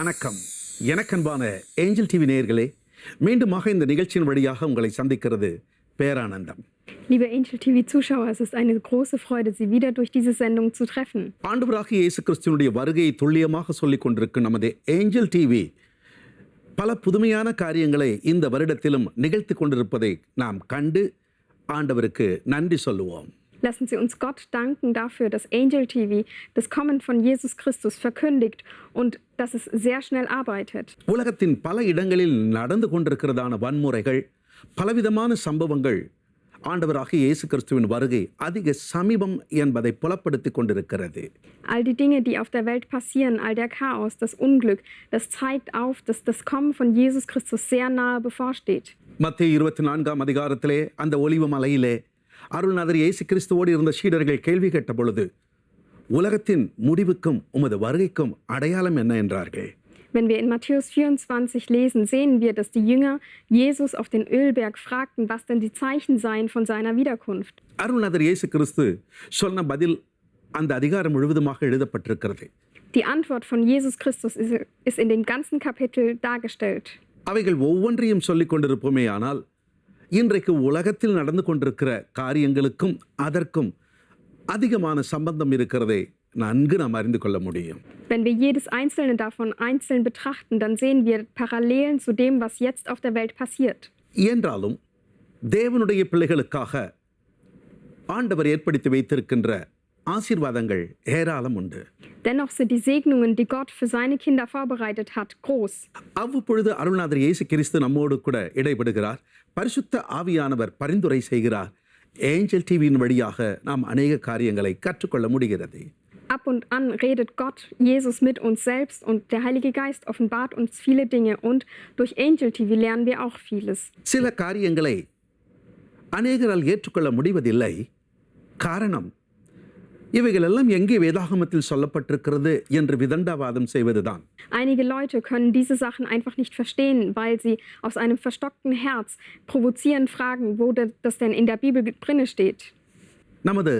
வணக்கம். எனக்கன்பான angel TV நேயர்களே, மீண்டுமாக இந்த நிகழ்ச்சியின் வழியாக உங்களை சந்திக்கிறது பேரானந்தம். Liebe Angel TV-Zuschauer, es ist eine große Freude, Sie wieder durch diese Sendung zu treffen. ஆண்டவராகிய இயேசு கிறிஸ்துவினுடைய வருகையை துல்லியமாக சொல்லிக் கொண்டிருக்கும் நமது ஏஞ்சல் டிவி பல புதுமையான காரியங்களை இந்த வருடத்திலும் நிகழ்த்தி கொண்டிருப்பதை நாம் கண்டு ஆண்டவருக்கு நன்றி சொல்லுவோம். Lassen Sie uns Gott danken dafür, dass Angel TV das Kommen von Jesus Christus verkündigt und dass es sehr schnell arbeitet. உலகத்தின் பல இடங்களில் நடந்து கொண்டிருக்கிறதான வன்முறைகள், பலவிதமான சம்பவங்கள் ஆண்டவராகிய இயேசு கிறிஸ்துவின் வருகை அதிக சமீபம் என்பதை புலப்படுத்திக் கொண்டிருக்கிறது. All die Dinge, die auf der Welt passieren, all der Chaos, das Unglück, das zeigt auf, dass das Kommen von Jesus Christus sehr nahe bevorsteht. மத்தேயு 24 அதிகாரத்திலே அந்த ஒலிவ மலையிலே அருள்நாதர் இயேசு கிறிஸ்துவோடு இருந்த சீடர்கள் கேள்வி கேட்ட பொழுது, உலகத்தின் முடிவுக்கும் உமது வருகைக்கும் அடையாளம் என்ன என்றார்கள். Wenn wir in Matthäus 24 lesen, sehen wir, dass die Jünger Jesus auf den Ölberg fragten, was denn die Zeichen seien von seiner Wiederkunft. அருள்நாதர் இயேசு கிறிஸ்து சொன்ன பதில் அந்த அதிகாரம் முழுவதுமாக எழுதப்பட்டிருக்கிறது. Die Antwort von Jesus Christus ist in dem ganzen Kapitel dargestellt. அவைகள் ஒவ்வொன்றையும் சொல்லிக் கொண்டிருப்போமே, ஆனால் இன்றைக்கு உலகத்தில் நடந்து கொண்டிருக்கிற காரியங்களுக்கும் அதற்கும் அதிகமான சம்பந்தம் இருக்கிறதை நன்கு நாம் அறிந்து கொள்ள முடியும். Wenn wir jedes einzelne davon einzeln betrachten, dann sehen wir Parallelen zu dem, was jetzt auf der Welt passiert. என்றாலும் தேவனுடைய பிள்ளைகளுக்காக ஆண்டவர் ஏற்படுத்தி வைத்திருக்கின்ற ஆசீர்வாதங்கள் ஏராளம் உண்டு. Dennoch sind die Segnungen, die Gott für seine Kinder vorbereitet hat, groß. அவ்வப்பொழுது அருள்நாதர் இயேசு கிறிஸ்து நம்மோடு கூட இடைபடுகிறார். பரிசுத்த ஆவியானவர் பரிந்துரை செய்கிறார். ஏஞ்சல் டிவியின் வழியாக நாம் அநேக காரியங்களை கற்றுக்கொள்ள முடிகிறது. Ab und an redet Gott, Jesus mit uns selbst und der Heilige Geist offenbart uns viele Dinge und durch Angel TV lernen wir auch vieles. சில காரியங்களை அநேகரால் ஏற்றுக்கொள்ள முடிவதில்லை. காரணம், இவைகள் எல்லாம் எங்கே வேதாகமத்தில் சொல்லப்பட்டிருக்கிறது என்று விதண்டாவாதம் செய்வதுதான். Einige Leute können diese Sachen einfach nicht verstehen, weil sie aus einem verstockten Herz provozieren, fragen, wo das denn in der Bibel drinne steht. நமது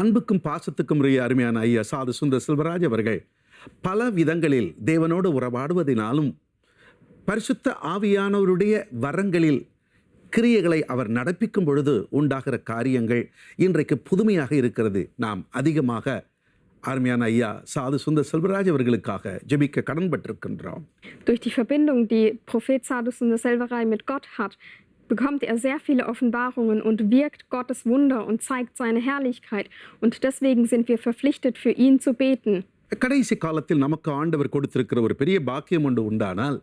அன்புக்கும் பாசத்துக்கும் உரிய அருமையான ஐயா சாது சுந்தர் செல்வராஜ் அவர்கள் பல விதங்களில் தேவனோடு உறவாடுவதினாலும் பரிசுத்த ஆவியானவருடைய வரங்களில் கிரியைகளை அவர் நடப்பிக்கும் பொழுது உண்டாகிற காரியங்கள் இன்றைக்கு புதுமையாக இருக்கிறது. நாம் அதிகமாக அருமையான ஐயா சாது சுந்தர் செல்வராஜ் அவர்களுக்காக ஜெபிக்க கடன்பட்டிருக்கின்றோம். Durch die Verbindung, die Prophet Sadhu Sundar Selvaraj mit Gott hat, bekommt er sehr viele Offenbarungen und wirkt Gottes Wunder und zeigt seine Herrlichkeit. Und deswegen sind wir verpflichtet, für ihn zu beten. கடைசி காலத்தில் நமக்கு ஆண்டவர் கொடுத்திருக்கிற ஒரு பெரிய பாக்கியம் ஒன்று உண்டானால்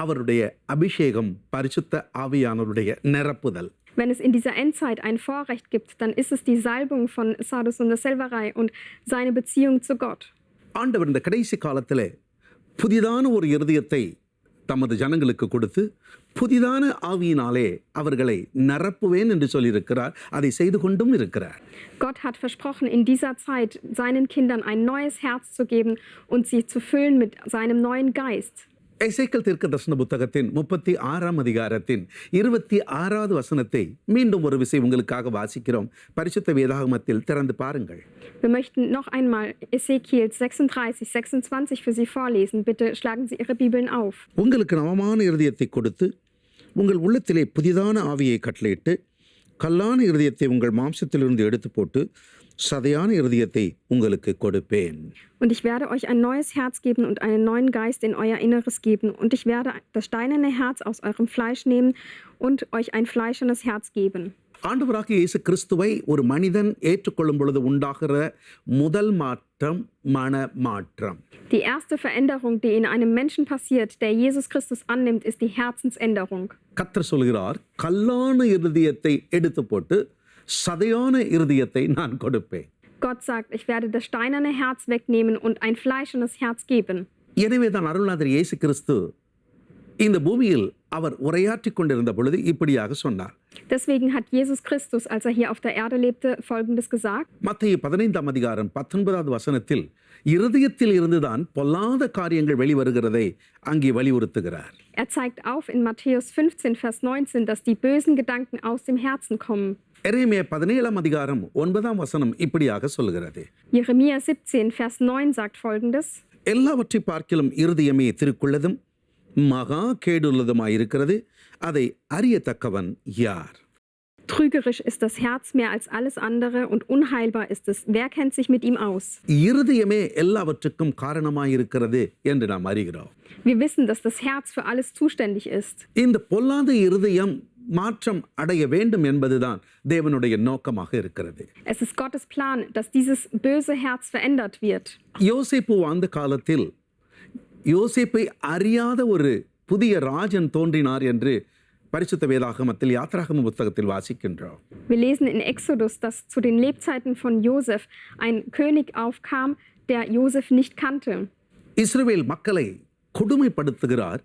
அவருடைய அபிஷேகம், பரிசுத்த ஆவியானவருடைய நிரப்புதல். Wenn es in dieser Endzeit ein Vorrecht gibt, dann ist es die Salbung von Sadhu Sundar Selvaraj und seine Beziehung zu Gott. ஆண்டவர் இந்த கடைசி காலத்தில் புதிதான ஒரு இருதயத்தை தமது ஜனங்களுக்கு கொடுத்து புதிதான ஆவியினாலே அவர்களை நிரப்புவேன் என்று சொல்லியிருக்கிறார். அதை செய்து கொண்டும் இருக்கிறார். Gott hat versprochen, in dieser Zeit seinen Kindern ein neues Herz zu geben und sie zu füllen mit seinem neuen Geist. எசேக்கியேல் தீர்க்கதரிசன புத்தகத்தின் 36 அதிகாரத்தின் 26வது வசனத்தை மீண்டும் ஒரு விசை உங்களுக்காக வாசிக்கிறோம். பரிசுத்த வேதாகமத்தில் திறந்து பாருங்கள். Wir möchten noch einmal Ezekiel 36, 26 für Sie vorlesen. Bitte schlagen Sie Ihre Bibeln auf. உங்களுக்கு நவமான இருதயத்தை கொடுத்து உங்கள் உள்ளத்திலே புதிதான ஆவியை கட்டளையிட்டு கல்லான இருதயத்தை உங்கள் மாம்சத்திலிருந்து எடுத்து போட்டு சதையான இருதயத்தை உங்களுக்கு கொடுப்பேன். Und ich werde euch ein neues Herz geben und einen neuen Geist in euer Inneres geben. Und ich werde das steinerne Herz aus eurem Fleisch nehmen und euch ein fleischernes Herz geben. ஆண்டவராகிய இயேசு கிறிஸ்துவை ஒரு மனிதன் ஏற்றுக்கொள்ளும் பொழுது உண்டாகிற முதல் மாற்றம் மனமாற்றம். Die erste Veränderung, die in einem Menschen passiert, der Jesus Christus annimmt, ist die Herzensänderung. கர்த்தர் சொல்கிறார், கல்லான இருதயத்தை எடுத்து போட்டு சதையான இருதயத்தை நான் கொடுப்பேன். Gott sagt, ich werde das steinerne Herz wegnehmen und ein fleischernes Herz geben. எனவே தான் அருள்நாதர் இயேசு கிறிஸ்து இந்த பூமியில் அவர் உரையாற்றிக் கொண்டிருந்த பொழுது இப்படியாக சொன்னார். Deswegen hat Jesus Christus, als er hier auf der Erde lebte, Folgendes gesagt. மத்தேயு 15 அதிகாரம் 19வது வசனத்தில் இருதயத்தில் இருந்துதான் பொல்லாத காரியங்கள் வெளிவருகிறதை அங்கே வலியுறுத்துகிறார். Er zeigt auf in Matthäus 15, Vers 19, dass die bösen Gedanken aus dem Herzen kommen. எரேமியா 17 அதிகாரம் 9வது வசனம் இப்படியாக சொல்கிறது. Jeremia 17, Vers 9 sagt Folgendes. எல்லாவற்றை பார்க்கிலும் இருதயமே திருக்குள்ளதும் மகா கேடுள்ளதுமாயிருக்கிறது, அதை அறியத்தக்கவன் யார்? Trügerisch ist das Herz mehr als alles andere und unheilbar ist es. Wer kennt sich mit ihm aus? இருதயமே எல்லாவற்றுக்கும் காரணமாயிருக்கிறது என்று நாம் அறிகிறோம். Wir wissen, dass das Herz für alles zuständig ist. இந்த பொல்லாத இருதயம் மாற்றம் அடைய வேண்டும் என்பதுதான் தேவனுடைய நோக்கமாக இருக்கிறது. Es ist Gottes Plan, dass dieses böse Herz verändert wird. யோசேப்பு வாழ்ந்த காலத்தில் யோசேப்பை அறியாத ஒரு புதிய ராஜன் தோன்றினார் என்று பரிசுத்த வேதாகமத்தில் யாத்ராகம புத்தகத்தில் வாசிக்கின்றோம். Wir lesen in Exodus, dass zu den Lebzeiten von Josef ein König aufkam, der Josef nicht kannte. இஸ்ரவேல் மக்களை கொடுமைப்படுத்துகிறார்.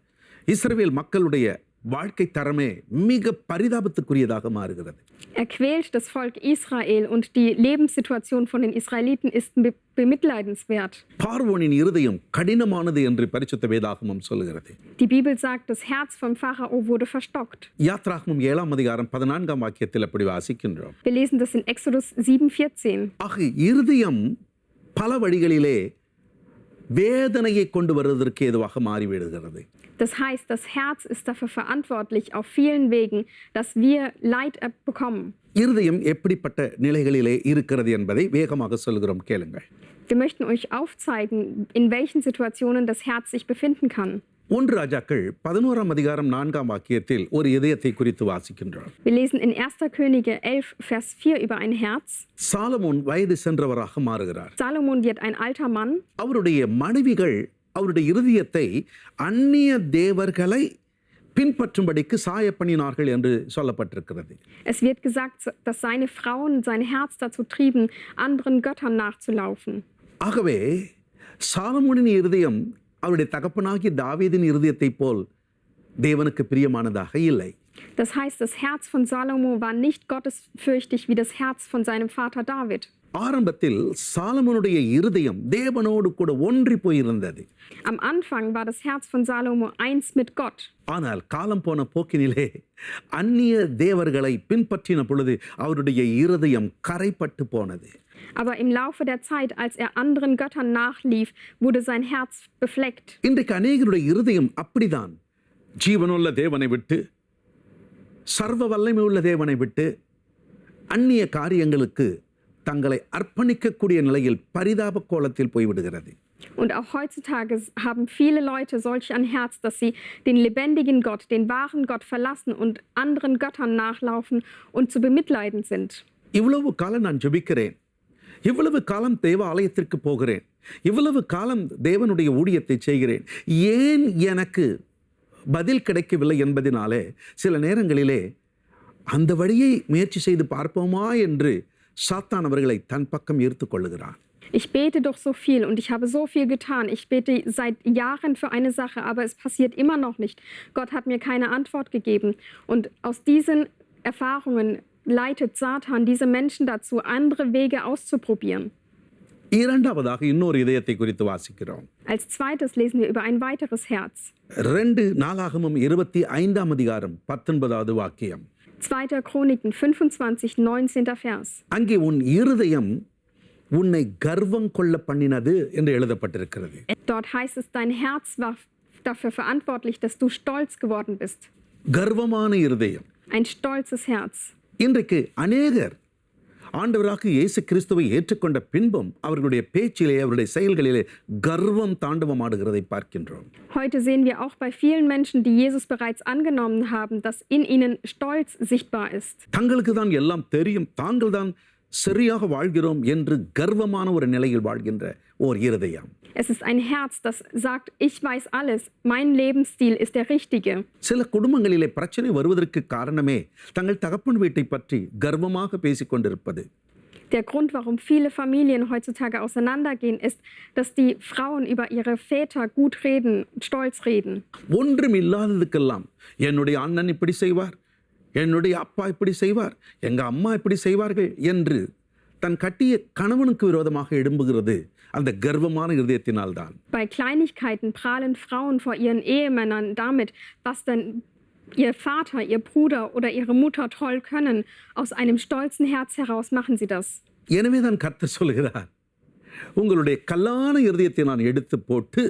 இஸ்ரவேல் மக்களுடைய வாழ்க்கை தரமே மிக பரிதாபத்துக்குரியதாக மாறுகிறது. Er quält das Volk Israel und die Lebenssituation von den Israeliten ist bemitleidenswert. பார்வோனின் இருதயம் கடினமானது என்று பரிசுத்த வேதாகமம் சொல்கிறது. Die Bibel sagt, das Herz vom Pharao wurde verstockt. யாத்ராகமம் 7ஆம் அதிகாரம் 14ஆம் வாக்கியத்தில் அப்படி வாசிக்கின்றோம். Wir lesen das in Exodus 7,14. ஆக இருதயம் பல வழிகளிலே வேதனையை கொண்டு வருவதற்கு ஏதுவாக மாறிவிடுகிறது. Das heißt, das Herz ist dafür verantwortlich auf vielen Wegen, dass wir Leid bekommen. இருதயம் எப்படிப்பட்ட நிலைகளிலே இருக்கிறது என்பதை வேகமாக சொல்கிறோம், கேளுங்கள். Wir möchten euch aufzeigen, in welchen Situationen das Herz sich befinden kann. 1 ராஜாக்கள் 11ஆம் அதிகாரம் 4ஆம் வாக்கியத்தில் ஒரு இதயத்தை குறித்து வாசிக்கின்றோம். Wir lesen in 1. Könige 11, Vers 4 über ein Herz. Solomon வயது சென்றவராக மாறுகிறார். Salomon wird ein alter Mann. அவருடைய மனைவிகள் அவருடைய இருதயத்தை அந்நிய தேவர்களை பின்பற்றும்படிக்கு சாயப்பண்ணினார்கள் என்று சொல்லப்பட்டிருக்கிறது. Es wird gesagt, dass seine Frauen sein Herz dazu trieben, anderen Göttern nachzulaufen. ஆகவே சாலமோனின் இருதயம் அவருடைய தகப்பனாகிய தாவீதின் இருதயத்தைப் போல் தேவனுக்கு பிரியமானதாக இல்லை. Das heißt, das Herz von Salomo war nicht gottesfürchtig wie das Herz von seinem Vater David. ஆரம்பத்தில் சாலமோனுடைய இருதயம் தேவனோடு கூட ஒன்றி போயிருந்தது. Am Anfang war das Herz von Salomo eins mit Gott. ஆனால் காலம் போன போக்கினிலே அந்நிய தேவர்களை பின்பற்றின பொழுது அவருடைய இருதயம் கரைப்பட்டு போனது. Aber im Laufe der Zeit, als er anderen Göttern nachlief, wurde sein Herz befleckt. இன்றைக்கு அநேகருடைய இருதயம் அப்படிதான். ஜீவனுள்ள தேவனை விட்டு, சர்வ வல்லமை உள்ள தேவனை விட்டு அந்நிய காரியங்களுக்கு தங்களை அர்ப்பணிக்கக்கூடிய நிலையில் பரிதாப கோலத்தில் போய்விடுகிறது. Und auch heutzutage haben viele Leute solch ein Herz, dass sie den lebendigen Gott, den wahren Gott verlassen und anderen Göttern nachlaufen und zu bemitleiden sind. இவ்வளவு காலம் நான் ஜெபிக்கிறேன், இவ்வளவு காலம் தேவ ஆலயத்திற்கு போகிறேன், இவ்வளவு காலம் தேவனுடைய ஊழியத்தை செய்கிறேன், ஏன் எனக்கு பதில் கிடைக்கவில்லை என்பதினாலே சில நேரங்களிலே அந்த வழியை முயற்சி செய்து பார்ப்போமா என்று சாத்தான் அவர்களை தன் பக்கம் ஈர்த்து கொள்ளுகிறான். Ich bete doch so viel und ich habe so viel getan. Ich bete seit Jahren für eine Sache, aber es passiert immer noch nicht. Gott hat mir keine Antwort gegeben. Und aus diesen Erfahrungen leitet Satan diese Menschen dazu, andere Wege auszuprobieren. இரண்டாவதாக இன்னொரு இதயத்தை குறித்து வாசிக்கிறோம். Als zweites lesen wir über ein weiteres Herz. 2 நாளாகமம் 25ஆம் அதிகாரம் 19வது வாக்கியம். 2. Chroniken 25, 19. Vers. அங்கே உன் இருதயம் உன்னை கர்வம் கொள்ள பண்ணினது என்று எழுதப்பட்டிருக்கிறது. Dort heißt es, dein Herz war dafür verantwortlich, dass du stolz geworden bist. கர்வமான இருதயம். Ein stolzes Herz. இன்றைக்கு அநேகர் ஆண்டவராக இயேசு கிறிஸ்துவை ஏற்றுக்கொண்ட பின்பும் அவர்களுடைய பேச்சிலே அவருடைய செயல்களிலே கர்வம் தாண்டவமாடுகிறதை பார்க்கின்றோம். Heute sehen wir auch bei vielen Menschen, die Jesus bereits angenommen haben, dass in ihnen Stolz sichtbar ist. தங்களுக்கு தான் எல்லாம் தெரியும், தாங்கள் தான் சரியாக வாழ்கிறோம் என்று கர்வமான ஒரு நிலையில் வாழ்கின்ற ஓர் இருதயம். Es ist ein Herz, das sagt, ich weiß alles, mein Lebensstil ist der richtige. சில குடும்பங்களிலே பிரச்சனை வருவதற்கு காரணமே தங்கள் தகப்பன் வீட்டை பற்றி கர்வமாக பேசிக் கொண்டிருப்பது. Der Grund, warum viele Familien heutzutage auseinandergehen, ist, dass die Frauen über ihre Väter gut reden, stolz reden. ஒன்றும் இல்லாததுக்கெல்லாம் என்னுடைய அண்ணன் இப்படி செய்வார், என்னுடைய அப்பா இப்படி செய்வார், எங்க அம்மா இப்படி செய்வார்கள் என்று தன் கட்டிய கணவனுக்கு விரோதமாக எழும்புகிறது அந்த கர்வமான இருதயத்தினால்தான். Bei Kleinigkeiten prahlen Frauen vor ihren Ehemännern damit, was dann ihr Vater, ihr Bruder oder ihre Mutter toll können. Aus einem stolzen Herz heraus machen sie das. எனவே தான் கர்த்தர் சொல்கிறார், உங்களுடைய கல்லான இருதயத்தை நான் எடுத்து போட்டு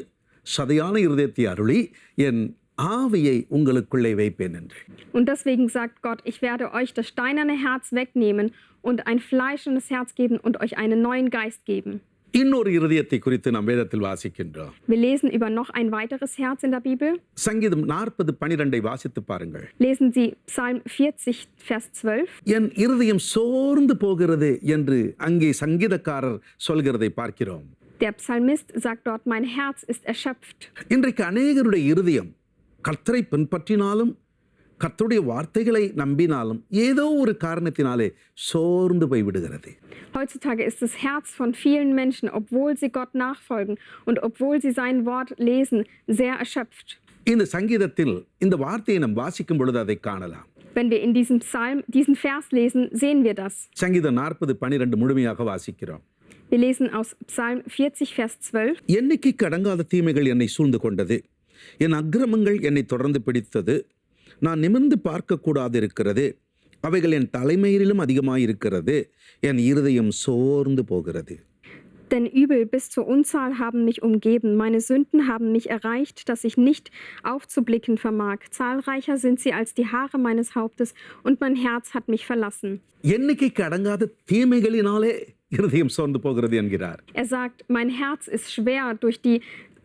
சதையான இருதயத்தை அருளி என் ஆவியை உங்களுக்குள்ளே வைப்பேன் என்று. Und deswegen sagt Gott, ich werde euch das steinerne Herz wegnehmen und ein fleischendes Herz geben und euch einen neuen Geist geben. இன்னொரு இருதயத்தை குறித்து நாம் வேதத்தில் வாசிக்கின்றோம். Wir lesen über noch ein weiteres Herz in der Bibel. சங்கீதம் 40:12 வாசித்து பாருங்கள். Lesen Sie Psalm 40, Vers 12. என் இருதயம் சோர்ந்து போகிறது என்று அங்கே சங்கீதக்காரர் சொல்கிறதை பார்க்கிறோம். Der Psalmist sagt dort, mein Herz ist erschöpft. இன்றைக்கு அநேகருடைய இருதயம் கர்த்தரை பின்பற்றினாலும் கர்த்தருடைய வார்த்தைகளை நம்பினாலும் ஏதோ ஒரு காரணத்தினாலே சோர்ந்து போய் விடுகிறது. Heutzutage ist das Herz von vielen Menschen, obwohl sie Gott nachfolgen und obwohl sie sein Wort lesen, sehr erschöpft. இந்த சங்கீதத்தில் இந்த வார்த்தையை நாம் வாசிக்கும் பொழுது அதை காணலாம். Wenn wir in diesem Psalm diesen Vers lesen, sehen wir das. சங்கீதம் 40:12 முழுமையாக வாசிக்கிறோம். Wir lesen aus Psalm 40, Vers 12. எண்ணிக்கைக்கு அடங்காத தீமைகள் என்னை சூழ்ந்து கொண்டது, என் அக்கிரமங்கள் என்னை தொடர்ந்து பிடித்தது, நான் நிமிர்ந்து பார்க்கக்கூடாது இருக்கிறது, அவைகள் என் தலைமையிலும் அதிகமாயிருக்கிறது, என் இருதயம் சோர்ந்து போகிறது. Denn Übel bis zur Unzahl haben mich umgeben, meine Sünden haben mich erreicht, dass ich nicht aufzublicken vermag. Zahlreicher sind sie als die Haare meines Hauptes und mein Herz hat mich verlassen. எண்ணிக்கைக்கு அடங்காத தீமைகளினாலே இருதயம் சோர்ந்து போகிறது என்கிறார். Er sagt, mein Herz ist schwer durch die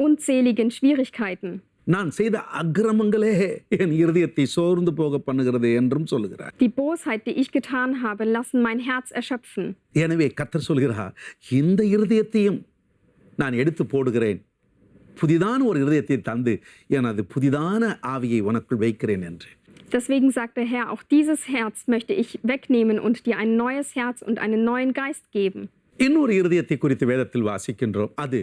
unzähligen Schwierigkeiten. நான் செய்த அக்கிரமங்களே என் இருதயத்தை சோர்ந்து போக பண்ணுகிறது என்றும் சொல்லுகிறார். Die Bosheit, die ich getan habe, lassen mein Herz erschöpfen. எனவே கர்த்தர் சொல்கிறார், இந்த இருதயத்தையும் நான் எடுத்து போடுகிறேன், புதிதான ஒரு இருதயத்தை தந்து எனது புதிதான ஆவியை உனக்குள் வைக்கிறேன் என்று. Deswegen sagt der Herr, auch dieses Herz möchte ich wegnehmen und dir ein neues Herz und einen neuen Geist geben. இன்னொரு இருதயத்தை குறித்து வேதத்தில் வாசிக்கின்றோம். அது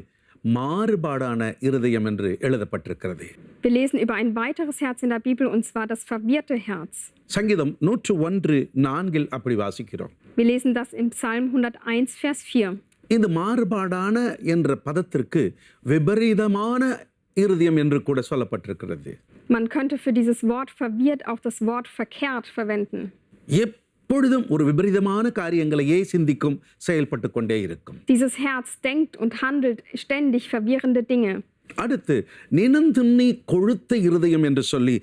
மாறுபாடான இருதயம் என்று எழுதப்பட்டிருக்கிறது. Wir lesen über ein weiteres Herz in der Bibel, und zwar das verwirrte Herz. சங்கீதம் 101:4 அப்படி வாசிக்கிறோம். Wir lesen das im Psalm 101, Vers 4. இந்த மாறுபாடான என்ற பதத்திற்கு விபரீதமான இருதயம் என்று கூட சொல்லப்பட்டிருக்கிறது. Man könnte für dieses Wort verwirrt auch das Wort verkehrt verwenden. எப்பொழுதும் ஒரு விபரீதமான காரியங்களையே சிந்திக்கும், செயல்பட்டு கொண்டே இருக்கும். Dieses Herz denkt und handelt ständig verwirrende Dinge. அடுத்து நினந்துண்ணி கொழுத்த இருதயம் என்று சொல்லி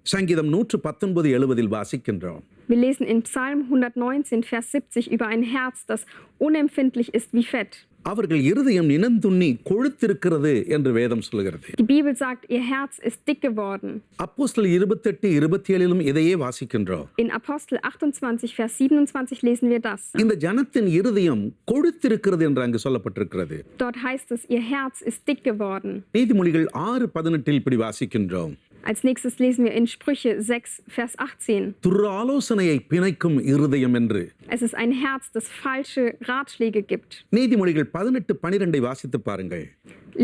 சங்கீதம் 119:70 வாசிக்கின்றோம். Wir lesen in Psalm 119, Vers 70 über ein Herz, das unempfindlich ist wie Fett. அவர்கள் இருதயம் நினந்துண்ணி கொழுத்திருக்கிறது என்று வேதம் சொல்கிறது. Die Bibel sagt, ihr Herz ist dick geworden. அப்போஸ்தலர் 28:27 இதையே வாசிக்கின்றோம். In Apostel 28, Vers 27 lesen wir das. இந்த ஜனத்தின் இருதயம் கொழுத்திருக்கிறது என்று அங்கு சொல்லப்பட்டிருக்கிறது. Dort heißt es, ihr Herz ist dick geworden. நீதிமொழிகள் 6:18 இப்படி வாசிக்கின்றோம். Als nächstes lesen wir in Sprüche 6, Vers 18. துராலோசனையை பிணைக்கும் இருதயம் என்று. Es ist ein Herz, das falsche Ratschläge gibt. நீதிமொழிகள் 18:12 வாசித்து பாருங்கள்.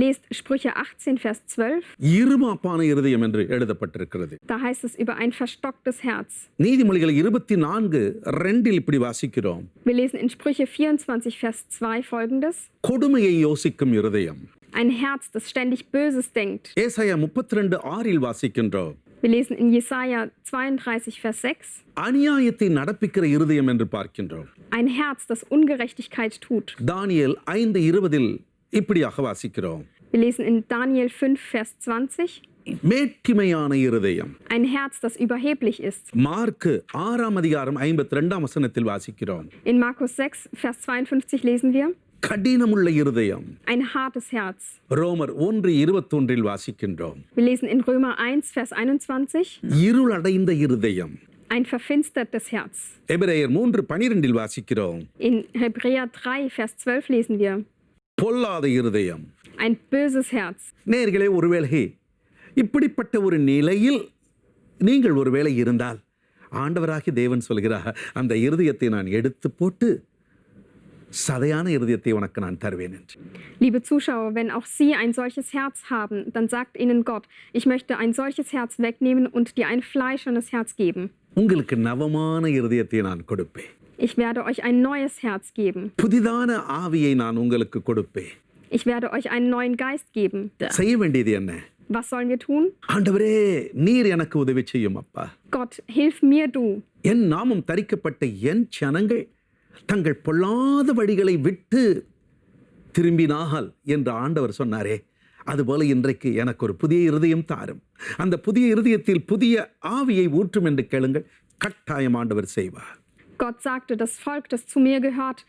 Lest Sprüche 18, Vers 12. இருமாப்பான இருதயம் என்று எழுதப்பட்டிருக்கிறது. Da heißt es über ein verstocktes Herz. நீதிமொழிகள் 24:2 இப்படி வாசிக்கிறோம். Wir lesen in Sprüche 24, Vers 2 folgendes. கொடுமையை யோசிக்கும் இருதயம். Ein Herz, das ständig Böses denkt. ஏசாயா 32:6 வாசிக்கின்றோம். Wir lesen in Jesaja 32, Vers 6. அநியாயத்தை நடப்பிக்கிற இருதயம் என்று பார்க்கின்றோம். Ein Herz, das Ungerechtigkeit tut. தானியேல் 5:20 இப்படியாக வாசிக்கிறோம். Wir lesen in Daniel 5, Vers 20. மேட்டிமையான இருதயம். Ein Herz, das überheblich ist. Mark 6:52 வாசிக்கிறோம். In Markus 6, Vers 52 lesen wir. கடினமுள்ள இருதயம். Ein hartes Herz. ரோமர் 1:21 வாசிக்கின்றோம். Wir lesen in Römer 1, Vers 21. இருளடைந்த இருதயம். Ein verfinstertes Herz. எபிரேயர் 3:12 வாசிக்கிறோம். In Hebräer 3, Vers 12 lesen wir. பொல்லாத இருதயம். Ein böses Herz. நேயர்களே, ஒருவேளை இப்படிப்பட்ட ஒரு நிலையில் நீங்கள் ஒருவேளை இருந்தால் ஆண்டவராகி தேவன் சொல்கிறார், அந்த இருதயத்தை நான் எடுத்து போட்டு சதையான இருதயத்தை உனக்கு நான் தருவேன் என்று. Liebe Zuschauer, wenn auch Sie ein solches Herz haben, dann sagt Ihnen Gott, ich möchte ein solches Herz wegnehmen und dir ein fleischernes Herz geben. உங்களுக்கு நவமான இருதயத்தை நான் கொடுப்பேன். Ich werde euch ein neues Herz geben. புதிதான ஆவியை நான் உங்களுக்கு கொடுப்பேன். Ich werde euch einen neuen Geist geben. செய்ய வேண்டியது என்ன? Was sollen wir tun? ஆண்டவரே, நீர் எனக்கு உதவி செய்யும் அப்பா. Gott, hilf mir du. என் நாமம் தரிக்கப்பட்ட என் ஜனங்கள் தங்கள் பொல்லாத வழிகளை விட்டு திரும்பினால் என்று ஆண்டவர் சொன்னாரே, அதுபோல இன்றைக்கு எனக்கு ஒரு புதிய இருதயம் தாரும், அந்த புதிய இருதயத்தில் புதிய ஆவியை ஊற்றும் என்று கேளுங்கள். கட்டாயம் ஆண்டவர் செய்வார். Gott sagte, das Volk, das zu mir gehört,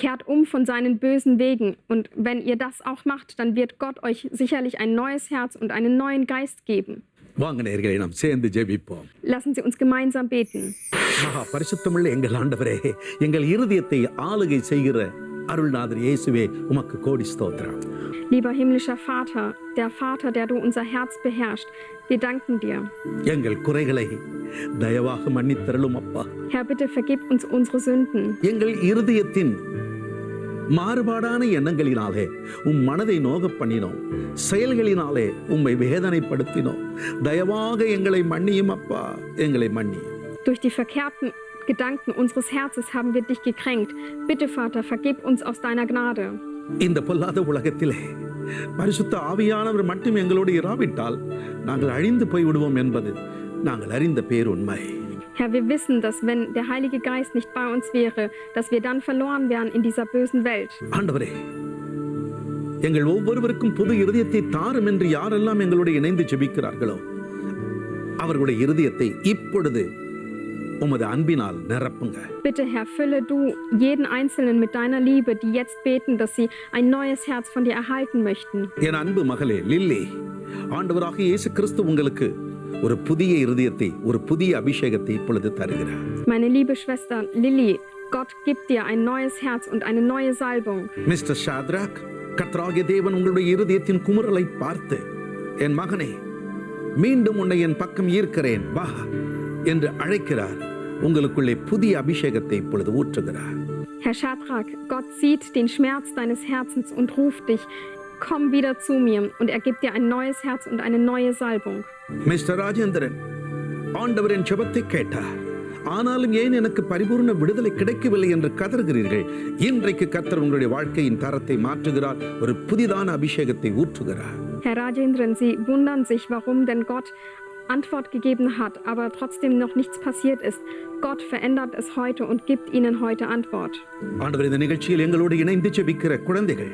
kehrt von seinen bösen Wegen. Und wenn ihr das auch macht, dann wird Gott euch sicherlich ein neues Herz und einen neuen Geist geben. வாங்க நேயர்களே, நாம் சேர்ந்து ஜெபிப்போம். Lassen Sie uns gemeinsam beten. பரிசுத்தமுள்ள எங்கள் ஆண்டவரே, எங்கள் இருதயத்தை ஆளுகை செய்கிற அருள்நாதர் இயேசுவே, உமக்கு கோடி ஸ்தோத்திரம். Lieber himmlischer Vater, der Vater, der du unser Herz beherrschst, wir danken dir. எங்கள் குறைகளை தயவாக மன்னித்தருளும் அப்பா. Herr, bitte vergib uns unsere Sünden. எங்கள் இருதயத்தின் மாறுபாடான எண்ணங்களினாலே மனதை நோக பண்ணினோம், செயல்களினாலே உம்மை வேதனைப்படுத்தினோம். தயவாக எங்களை மன்னியும் அப்பா, எங்களை மன்னியும். Durch die verkehrten Gedanken unseres Herzens haben wir dich gekränkt. Bitte, Vater, vergib uns aus deiner Gnade. இந்த பொல்லாத உலகத்திலே பரிசுத்த ஆவியானவர் மட்டும் எங்களோடு இராவிட்டால் நாங்கள் அழிந்து போய்விடுவோம் என்பது நாங்கள் அறிந்த பேருண்மை. Herr, wir wissen, dass wenn der Heilige Geist nicht bei uns wäre, dass wir dann verloren wären in dieser bösen Welt. ஆண்டவரே, எங்கள் ஒவ்வொருவருக்கும் புது இருதயத்தை தாரும் என்று யாரெல்லாம் எங்களோடு இணைந்து ஜெபிக்கிறார்களோ அவர்களுடைய இருதயத்தை இப்பொழுது உமது அன்பினால் நிரப்புங்க. Bitte, Herr, fülle du jeden Einzelnen mit deiner Liebe, die jetzt beten, dass sie ein neues Herz von dir erhalten möchten. என் அன்பு மகளே லில்லி, ஆண்டவராக இயேசு கிறிஸ்து உங்களுக்கு ஒரு புதிய இருதயத்தை, ஒரு புதிய அபிஷேகத்தை இப்பொழுது தருகிறார். Meine liebe Schwester Lilly, Gott gibt dir ein neues Herz und eine neue Salbung. Mister Shadrach, கர்த்தராகிய தேவன் உங்களுடைய இருதயத்தின் குமுறலை பார்த்து, என் மகனே, மீண்டும் உன்னை என் பக்கம் ஈர்க்கிறேன், வா என்று அழைக்கிறார். உங்களுக்குள்ளே புதிய அபிஷேகத்தை இப்பொழுது ஊற்றுகிறார். Herr Shadrach, Gott sieht den Schmerz deines Herzens und ruft dich, komm wieder zu mir, und er gibt dir ein neues Herz und eine neue Salbung. Mister Rajendran, ஆண்டவரின் ஜெபத்தை கேட்டார், ஆனாலும் ஏன் எனக்கு பரிபூர்ண விடுதலை கிடைக்கவில்லை என்று கதறுகிறீர்கள். இன்றைக்கு கர்த்தர் உங்களுடைய வாழ்க்கையின் தரத்தை மாற்றுகிறார், ஒரு புதிதான அபிஷேகத்தை ஊற்றுகிறார். Herr Rajendran, Sie wundern sich, warum denn Gott Antwort gegeben hat, aber trotzdem noch nichts passiert ist. Gott verändert es heute und gibt Ihnen heute Antwort. ஆண்டவர், இந்த நிகழ்ச்சியில் எங்களோடு இணைந்து ஜெபிக்கிற குழந்தைகள்,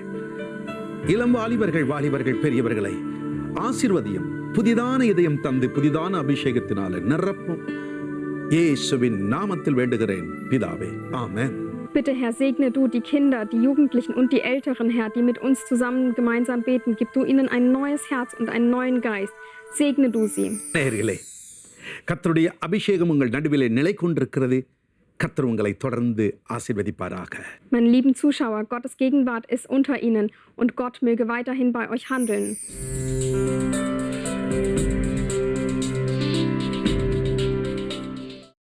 இளம் வாலிபர்கள், பெரியவர்களை ஆசீர்வதியும், புதிதான இதயம் தந்து புதிதான அபிஷேகத்தினால நிரப்பும். இயேசுவின் நாமத்தில் வேண்டுகிறேன் பிதாவே, ஆமென். Bitte, Herr, segne du die Kinder, die Jugendlichen und die Älteren, Herr, die mit uns zusammen gemeinsam beten. Gib du ihnen ein neues Herz und einen neuen Geist. Segne du sie. நேயர்களே, கர்த்தருடைய அபிஷேகம் உங்கள் நடுவிலே நிலை கொண்டிருக்கிறது. கர்த்தர் உங்களை தொடர்ந்து ஆசீர்வதிப்பாராக. Meine lieben Zuschauer, Gottes Gegenwart ist unter Ihnen und Gott möge weiterhin bei euch handeln.